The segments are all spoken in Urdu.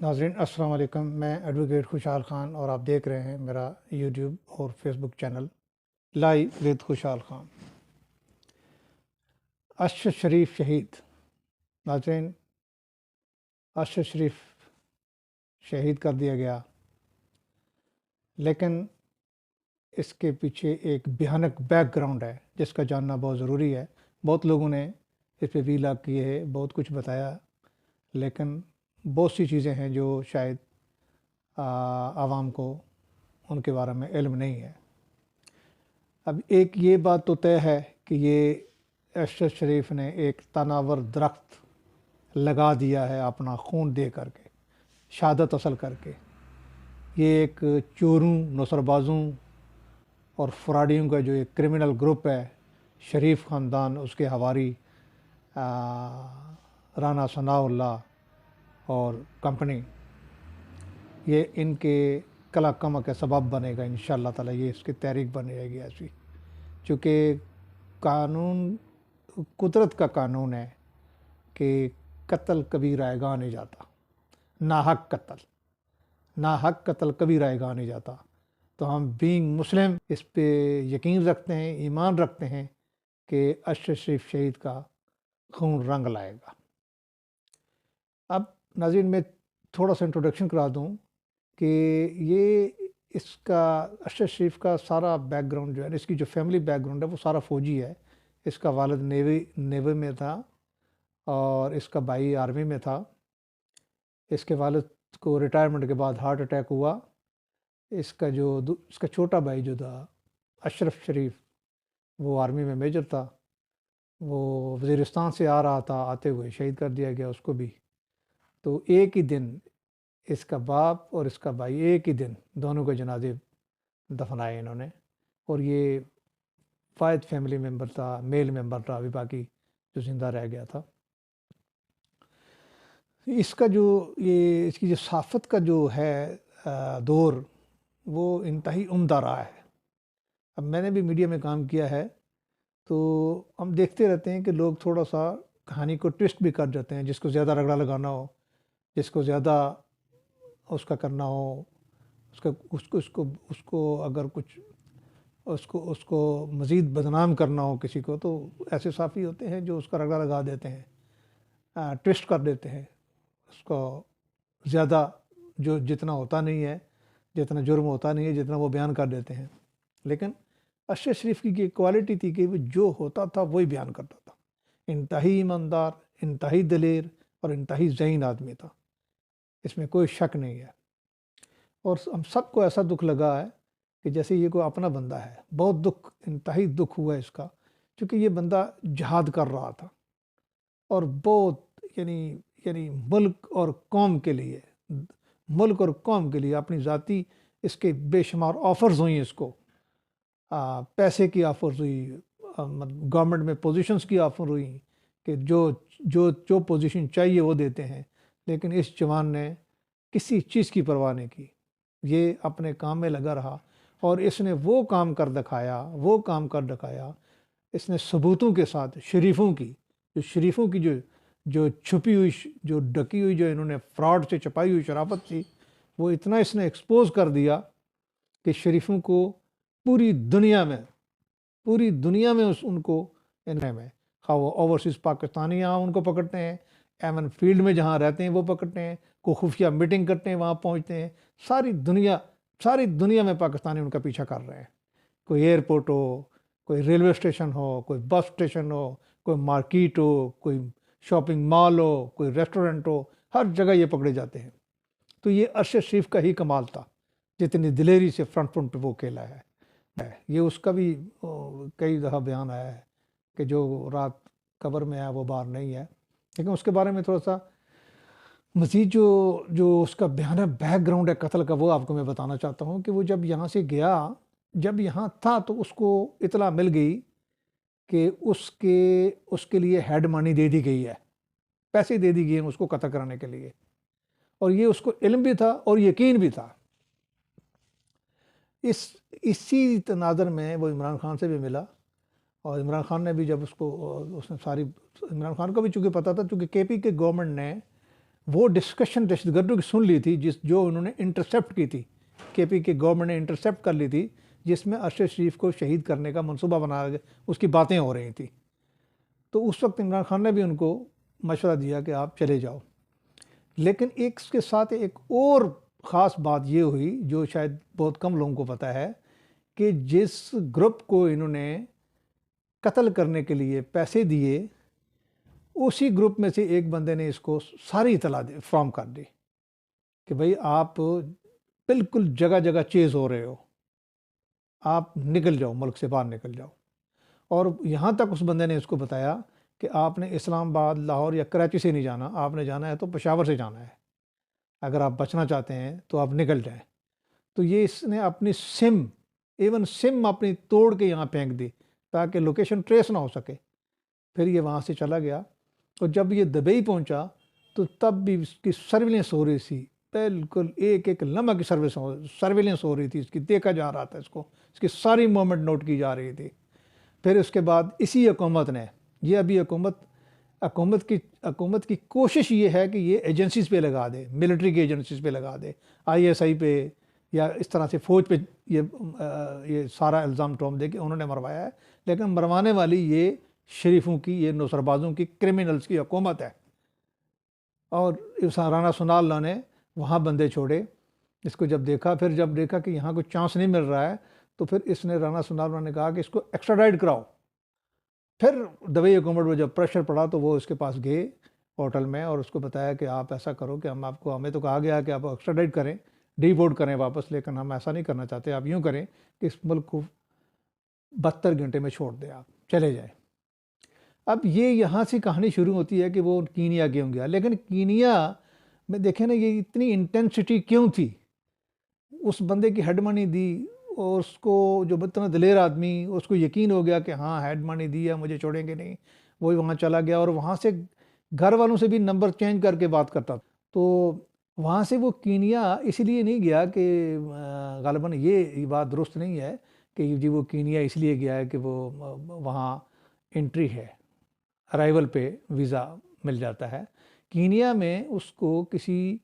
ناظرین السلام علیکم، میں ایڈوکیٹ خوشحال خان اور آپ دیکھ رہے ہیں میرا یوٹیوب اور Facebook channel live with Khushhal Khan. Arshad شریف شہید۔ ناظرین، ارشد شریف شہید کر دیا گیا، لیکن اس کے پیچھے ایک بھیانک بیک گراؤنڈ ہے جس کا جاننا بہت ضروری ہے۔ بہت لوگوں نے اس پہ ویلاگ کیے ہے، بہت کچھ بتایا، لیکن بہت سی چیزیں ہیں جو شاید عوام کو ان کے بارے میں علم نہیں ہے۔ اب ایک یہ بات تو طے ہے کہ یہ ارشد شریف نے ایک تناور درخت لگا دیا ہے اپنا خون دے کر کے، شہادت حاصل کر کے۔ یہ ایک چوروں، نصر بازوں اور فراڈیوں کا جو ایک کرمنل گروپ ہے، شریف خاندان، اس کے حواری رانا ثناء اللہ اور کمپنی، یہ ان کے کلا کما کا سبب بنے گا انشاءاللہ تعالی۔ یہ اس کی تحریک بنے گی ایسی، چونکہ قانون، قدرت کا قانون ہے کہ قتل کبھی رائے گاہ نہیں جاتا، ناحق قتل کبھی رائے گاہ نہیں جاتا۔ تو ہم بینگ مسلم اس پہ یقین رکھتے ہیں، ایمان رکھتے ہیں کہ ارشد شریف شہید کا خون رنگ لائے گا۔ اب ناظرین، میں تھوڑا سا انٹروڈکشن کرا دوں کہ یہ اس کا ارشد شریف کا سارا بیک گراؤنڈ جو ہے، اس کی جو فیملی بیک گراؤنڈ ہے وہ سارا فوجی ہے۔ اس کا والد نیوی میں تھا اور اس کا بھائی آرمی میں تھا۔ اس کے والد کو ریٹائرمنٹ کے بعد ہارٹ اٹیک ہوا۔ اس کا چھوٹا بھائی جو تھا اشرف شریف، وہ آرمی میں میجر تھا، وہ وزیرستان سے آ رہا تھا، آتے ہوئے شہید کر دیا گیا اس کو بھی۔ تو ایک ہی دن اس کا باپ اور اس کا بھائی ایک ہی دن دونوں کے جنازے دفنائے انہوں نے، اور یہ واحد فیملی ممبر تھا، میل ممبر تھا، ابھی باقی جو زندہ رہ گیا تھا۔ اس کا اس کی جو صحافت کا جو ہے دور، وہ انتہائی عمدہ رہا ہے۔ اب میں نے بھی میڈیا میں کام کیا ہے، تو ہم دیکھتے رہتے ہیں کہ لوگ تھوڑا سا کہانی کو ٹوسٹ بھی کر جاتے ہیں، جس کو زیادہ رگڑا لگانا ہو، جس کو زیادہ اس کا کرنا ہو، اس کو اگر کچھ اس کو مزید بدنام کرنا ہو کسی کو، تو ایسے صحافی ہوتے ہیں جو اس کا رگڑا لگا دیتے ہیں، ٹوسٹ کر دیتے ہیں اس کو، زیادہ جتنا ہوتا نہیں ہے، جتنا جرم ہوتا نہیں ہے، جتنا وہ بیان کر دیتے ہیں۔ لیکن ارشد شریف کی یہ کوالٹی تھی کہ وہ جو ہوتا تھا وہی بیان کرتا تھا۔ انتہائی ایماندار، انتہائی دلیر اور انتہائی ذہین آدمی تھا، اس میں کوئی شک نہیں ہے۔ اور ہم سب کو ایسا دکھ لگا ہے کہ جیسے یہ کوئی اپنا بندہ ہے۔ بہت دکھ، انتہائی دکھ ہوا ہے اس کا، کیونکہ یہ بندہ جہاد کر رہا تھا، اور بہت یعنی ملک اور قوم کے لیے اپنی ذاتی، اس کے بے شمار آفرز ہوئیں، اس کو پیسے کی آفرز ہوئی، گورنمنٹ میں پوزیشنز کی آفر ہوئی کہ جو پوزیشن چاہیے وہ دیتے ہیں، لیکن اس جوان نے کسی چیز کی پرواہ نہیں کی، یہ اپنے کام میں لگا رہا، اور اس نے وہ کام کر دکھایا، اس نے ثبوتوں کے ساتھ شریفوں کی جو چھپی ہوئی، جو ڈکی ہوئی، جو انہوں نے فراڈ سے چھپائی ہوئی شرافت تھی، وہ اتنا اس نے ایکسپوز کر دیا کہ شریفوں کو پوری دنیا میں ان کو میں، خواہ وہ اوورسیز پاکستانی یہاں ان کو پکڑتے ہیں، ایمن فیلڈ میں جہاں رہتے ہیں وہ پکڑتے ہیں، کوئی خفیہ میٹنگ کرتے ہیں وہاں پہنچتے ہیں، ساری دنیا میں پاکستانی ان کا پیچھا کر رہے ہیں۔ کوئی ایئرپورٹ ہو، کوئی ریلوے اسٹیشن ہو، کوئی بس اسٹیشن ہو، کوئی مارکیٹ ہو، کوئی شاپنگ مال ہو، کوئی ریسٹورنٹ ہو، ہر جگہ یہ پکڑے جاتے ہیں۔ تو یہ ارشد شریف کا ہی کمال تھا، جتنی دلیری سے فرنٹ پہ وہ کھیلا ہے۔ یہ اس کا بھی کئی دفعہ بیان آیا ہے کہ جو رات قبر میں ہے وہ باہر نہیں ہے، لیکن اس کے بارے میں تھوڑا سا مزید جو اس کا بیک گراؤنڈ ہے قتل کا، وہ آپ کو میں بتانا چاہتا ہوں کہ وہ جب یہاں سے گیا، جب یہاں تھا، تو اس کو اطلاع مل گئی کہ اس کے لیے ہیڈ منی دے دی گئی ہے، پیسے دے دی گئے ہیں اس کو قتل کرانے کے لیے، اور یہ اس کو علم بھی تھا اور یقین بھی تھا۔ اسی تناظر میں وہ عمران خان سے بھی ملا، اور عمران خان نے بھی جب اس نے عمران خان کو بھی چونکہ پتہ تھا، چونکہ کے پی کے گورنمنٹ نے وہ ڈسکشن دہشت گردوں کی سن لی تھی جو انہوں نے انٹرسیپٹ کی تھی، کے پی کے گورنمنٹ نے انٹرسیپٹ کر لی تھی، جس میں ارشد شریف کو شہید کرنے کا منصوبہ بنا گیا، اس کی باتیں ہو رہی تھیں۔ تو اس وقت عمران خان نے بھی ان کو مشورہ دیا کہ آپ چلے جاؤ۔ لیکن ایک اس کے ساتھ ایک اور خاص بات یہ ہوئی جو شاید بہت کم لوگوں کو پتہ ہے، کہ جس گروپ کو انہوں نے قتل کرنے کے لیے پیسے دیے، اسی گروپ میں سے ایک بندے نے اس کو ساری اطلاع فراہم کر دی کہ بھئی آپ بالکل جگہ جگہ چیز ہو رہے ہو، آپ نکل جاؤ، ملک سے باہر نکل جاؤ۔ اور یہاں تک اس بندے نے اس کو بتایا کہ آپ نے اسلام آباد، لاہور یا کراچی سے نہیں جانا، آپ نے جانا ہے تو پشاور سے جانا ہے، اگر آپ بچنا چاہتے ہیں تو آپ نکل جائیں۔ تو یہ اس نے اپنی ایون سم اپنی توڑ کے یہاں پھینک دی تاکہ لوکیشن ٹریس نہ ہو سکے۔ پھر یہ وہاں سے چلا گیا، اور جب یہ دبئی پہنچا تو تب بھی اس کی سرویلنس ہو رہی تھی، بالکل ایک ایک لمحہ کی سرویلنس ہو رہی تھی، اس کی دیکھا جا رہا تھا، اس کی ساری موومنٹ نوٹ کی جا رہی تھی۔ پھر اس کے بعد اسی حکومت نے، یہ ابھی حکومت کی کوشش یہ ہے کہ یہ ایجنسیز پہ لگا دے، ملٹری کی ایجنسیز پہ لگا دے، آئی ایس آئی پہ یا اس طرح سے فوج پہ یہ سارا الزام ٹوم دے کہ انہوں نے مروایا ہے، لیکن مروانے والی یہ شریفوں کی، یہ نوسربازوں کی، کرمنلز کی حکومت ہے۔ اور رانا ثناء اللہ نے وہاں بندے چھوڑے، اس کو جب دیکھا، پھر جب دیکھا کہ یہاں کوئی چانس نہیں مل رہا ہے، تو پھر اس نے رانا ثناء اللہ نے کہا کہ اس کو ایکسٹراڈائٹ کراؤ۔ پھر دبئی حکومت میں جب پریشر پڑا تو وہ اس کے پاس گئے ہوٹل میں، اور اس کو بتایا کہ آپ ایسا کرو کہ ہمیں تو کہا گیا کہ آپ ایکسٹراڈائٹ کریں، ڈیپورٹ کریں واپس، لیکن ہم ایسا نہیں کرنا چاہتے، آپ یوں کریں کہ اس ملک کو 72 گھنٹے میں چھوڑ دیں، آپ چلے جائیں۔ اب یہ یہاں سے کہانی شروع ہوتی ہے کہ وہ کینیا کیوں گیا، لیکن کینیا میں دیکھیں نا یہ اتنی انٹینسٹی کیوں تھی، اس بندے کی ہیڈ منی دی، اور اس کو جو اتنا دلیر آدمی، اس کو یقین ہو گیا کہ ہاں ہیڈ منی دی ہے، مجھے چھوڑیں گے نہیں، وہی وہاں چلا گیا، اور وہاں سے گھر والوں سے بھی نمبر چینج کر کے بات کرتا۔ تو وہاں سے وہ کینیا اس لیے نہیں گیا کہ غالباً یہ بات درست نہیں ہے کہ جی وہ کینیا اس لیے گیا ہے کہ وہ وہاں انٹری ہے، ارائیول پہ ویزا مل جاتا ہے۔ کینیا میں اس کو کسی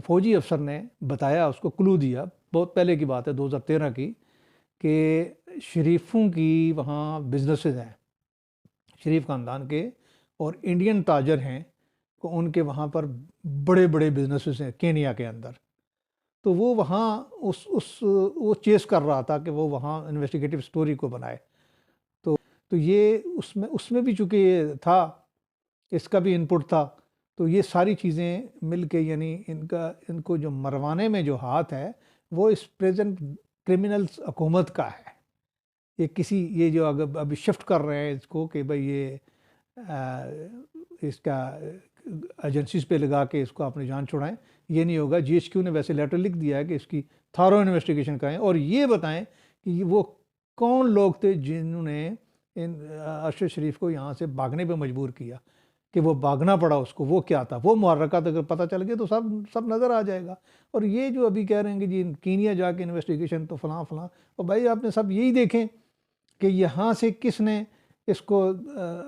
فوجی افسر نے بتایا، اس کو کلو دیا، بہت پہلے کی بات ہے 2013 کی، کہ شریفوں کی وہاں بزنسز ہیں، شریف خاندان کے، اور انڈین تاجر ہیں، ان کے وہاں پر بڑے بڑے بزنسز ہیں کینیا کے اندر۔ تو وہ وہاں وہ چیز کر رہا تھا کہ وہ وہاں انویسٹیگیٹو سٹوری کو بنائے۔ تو یہ اس میں بھی چونکہ یہ تھا، اس کا بھی انپٹ تھا، تو یہ ساری چیزیں مل کے، یعنی ان کو جو مروانے میں جو ہاتھ ہے وہ اس پریزنٹ کرمنلز حکومت کا ہے۔ یہ جو ابھی شفٹ کر رہے ہیں اس کو کہ بھئی یہ اس کا ایجنسیز پہ لگا کے اس کو اپنی جان چھڑائیں، یہ نہیں ہوگا۔ جی ایچ کیو نے ویسے لیٹر لکھ دیا ہے کہ اس کی تھارو انویسٹیگیشن کریں، اور یہ بتائیں کہ وہ کون لوگ تھے جنہوں نے ارشد شریف کو یہاں سے بھاگنے پہ مجبور کیا، کہ وہ بھاگنا پڑا اس کو، وہ کیا تھا، وہ محرکات اگر پتہ چل گئے تو سب نظر آ جائے گا۔ اور یہ جو ابھی کہہ رہے ہیں کہ جی کینیا جا کے انویسٹیگیشن تو فلاں، اور بھائی آپ نے سب یہی دیکھیں کہ یہاں سے کس نے اس کو،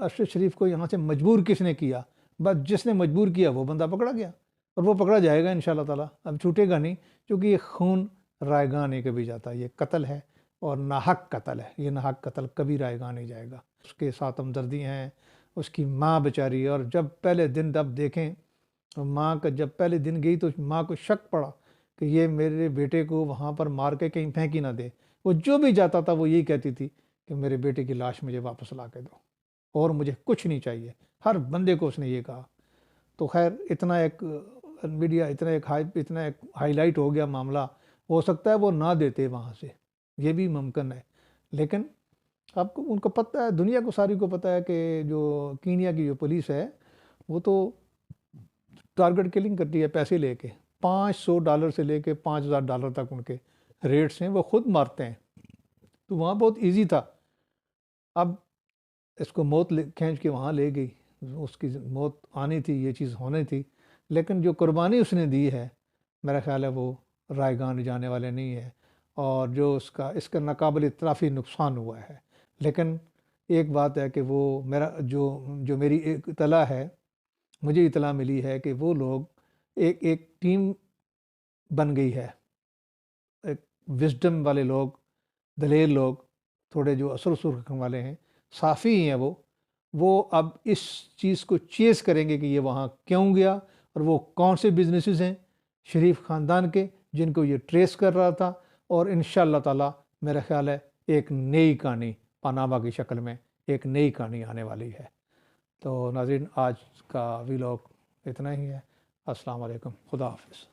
ارشد شریف کو یہاں سے مجبور کس نے کیا؟ بس جس نے مجبور کیا وہ بندہ پکڑا گیا، اور وہ پکڑا جائے گا انشاءاللہ تعالیٰ، اب چھوٹے گا نہیں، کیونکہ یہ خون رائے گاہ نہیں کبھی جاتا، یہ قتل ہے اور ناحق قتل ہے، یہ ناحق قتل کبھی رائے گاہ نہیں جائے گا۔ اس کے ساتھ ہمدردی ہیں، اس کی ماں بیچاری، اور جب پہلے دن جب دیکھیں ماں کا، جب پہلے دن گئی تو ماں کو شک پڑا کہ یہ میرے بیٹے کو وہاں پر مار کے کہیں پھینک ہی نہ دے۔ وہ جو بھی جاتا تھا وہ یہی کہتی تھی کہ میرے بیٹے کی لاش مجھے واپس لا کے دو، اور مجھے کچھ نہیں چاہیے، ہر بندے کو اس نے یہ کہا۔ تو خیر اتنا ایک میڈیا، اتنا ایک ہائی لائٹ ہو گیا معاملہ، ہو سکتا ہے وہ نہ دیتے وہاں سے، یہ بھی ممکن ہے، لیکن آپ کو ان کو پتہ ہے، دنیا کو ساری کو پتہ ہے کہ جو کینیا کی جو پولیس ہے وہ تو ٹارگٹ کلنگ کرتی ہے پیسے لے کے، $500 سے لے کے $5000 تک ان کے ریٹس ہیں، وہ خود مارتے ہیں۔ تو وہاں بہت ایزی تھا۔ اب اس کو موت کھینچ کے وہاں لے گئی، اس کی موت آنی تھی، یہ چیز ہونی تھی، لیکن جو قربانی اس نے دی ہے میرا خیال ہے وہ رائے گاہ جانے والے نہیں ہے، اور جو اس کا ناقابل اعترافی نقصان ہوا ہے۔ لیکن ایک بات ہے کہ وہ میرا جو میری ایک اطلاع ہے مجھے اطلاع ملی ہے کہ وہ لوگ ایک ٹیم بن گئی ہے، ایک وزڈم والے لوگ، دلیر لوگ، تھوڑے جو اثر رسوخ رکھنے والے ہیں، صافی ہی ہیں وہ اب اس چیز کو چیز کریں گے کہ یہ وہاں کیوں گیا اور وہ کون سے بزنسز ہیں شریف خاندان کے جن کو یہ ٹریس کر رہا تھا، اور انشاءاللہ تعالی میرا خیال ہے ایک نئی کہانی پاناما کی شکل میں ایک نئی کہانی آنے والی ہے۔ تو ناظرین، آج کا ویلاگ اتنا ہی ہے۔ السلام علیکم، خدا حافظ۔